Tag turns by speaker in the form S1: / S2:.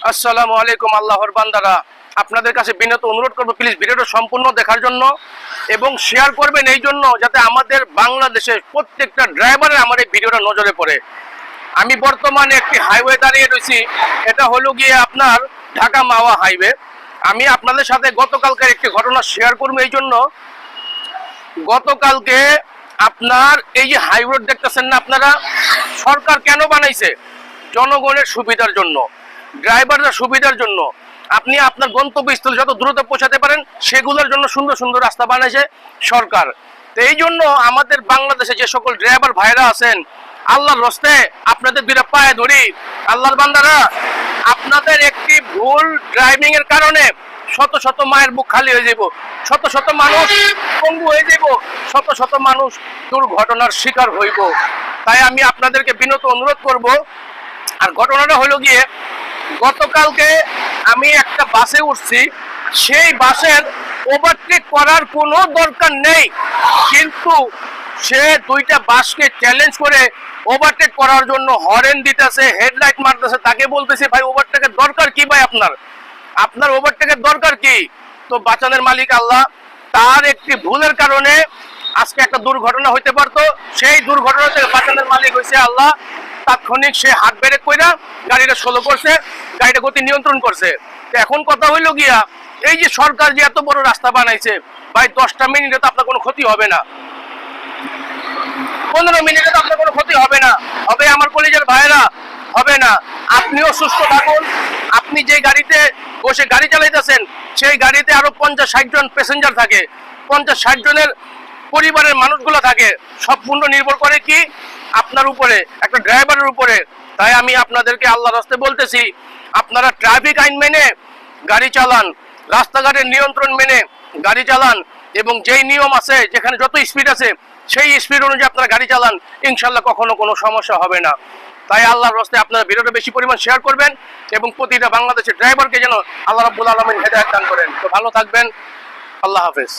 S1: আসসালামু আলাইকুম আল্লাহর বান্দারা, আপনাদের কাছে বিনীত অনুরোধ করব প্লিজ ভিডিওটা সম্পূর্ণ দেখার জন্য এবং শেয়ার করবেন এই জন্য যাতে আমাদের বাংলাদেশের প্রত্যেকটা ড্রাইভারের আমার এই ভিডিওটা নজরে পড়ে। আমি বর্তমানে একটি হাইওয়ে দাঁড়িয়ে রয়েছি, এটা হলো গিয়ে আপনার ঢাকা মাওয়া হাইওয়ে। আমি আপনাদের সাথে গতকালকে একটি ঘটনা শেয়ার করবো এই জন্য। গতকালকে আপনার এই যে হাইওয়ে দেখতেছেন না আপনারা, সরকার কেন বানাইছে? জনগণের সুবিধার জন্য, ড্রাইভারদের সুবিধার জন্য। আপনি আপনার গন্তব্যস্থলে যত দ্রুত পৌঁছাতে পারেন সেগুলোর জন্য সুন্দর সুন্দর রাস্তা বানাইছে সরকার। তো এই জন্য আমাদের বাংলাদেশে যে সকল ড্রাইভার ভাইরা আছেন, আল্লাহর রস্তে আপনাদের দুইটা পায়ে ধরি, আল্লাহর বান্দারা, আপনাদের একটি ভুল ড্রাইভিং এর কারণে শত শত মায়ের বুক খালি হয়ে যাব, শত শত মানুষ পঙ্গু হয়ে যাব, শত শত মানুষ দুর্ঘটনার শিকার হইব। তাই আমি আপনাদেরকে বিনীত অনুরোধ করব। আর ঘটনাটা হলো গিয়ে, গতকালকে আমি একটা বাসে উঠছি, সেই বাসের ওভারটেক করার কোনো দরকার নেই, কিন্তু সে দুইটা বাসকে চ্যালেঞ্জ করে ওভারটেক করার জন্য হরেন দিতেছে, হেডলাইট মারতেছে। তাকে বলতেছে, ভাই ওভারটেকের দরকার কি? ভাই আপনার ওভারটেকের দরকার কি? তো বাঁচানোর মালিক আল্লাহ। তার একটি ভুলের কারণে আজকে একটা দুর্ঘটনা হইতে পারতো, সেই দুর্ঘটনা থেকে বাঁচানোর মালিক হয়েছে আল্লাহ। তাৎক্ষণিক সে হাত ব্রেক কইরা গাড়িটা স্লো করছে, গাড়িটা গতি নিয়ন্ত্রণ করছে। এখন কথা হইল গিয়া, এই যে সরকার যে এত বড় রাস্তা বানাইছে, ভাই 10টা মিনিটে তো আপনার কোনো ক্ষতি হবে না, 15 মিনিটে তো আপনার কোনো ক্ষতি হবে না। হবে আমার কলেজের ভাইরা, হবে না। আপনিও সুস্থ থাকুন। আপনি যে গাড়িতে বসে গাড়ি চালাইতেছেন, সেই গাড়িতে আরো 50-60 জন প্যাসেঞ্জার থাকে, 50-60 জনের পরিবারের মানুষগুলো থাকে। সম্পূর্ণ নির্ভর করে কি আপনার উপরে, একটা ড্রাইভারের উপরে। তাই আমি আপনাদেরকে আল্লাহর রাস্তে বলতেছি, আপনারা ট্রাফিক আইন মেনে গাড়ি চালান, রাস্তাঘাটের নিয়ন্ত্রণ মেনে গাড়ি চালান, এবং যেই নিয়ম আছে, যেখানে যত স্পিড আছে সেই স্পিড অনুযায়ী আপনারা গাড়ি চালান, ইনশাল্লাহ কখনো কোনো সমস্যা হবে না। তাই আল্লাহর রাস্তে আপনারা ভিডিওটা বেশি পরিমাণ শেয়ার করবেন এবং প্রতিটা বাংলাদেশের ড্রাইভারকে যেন আল্লাহ রাব্বুল আলামিন হেদায়েত দান করেন। তো ভালো থাকবেন, আল্লাহ হাফেজ।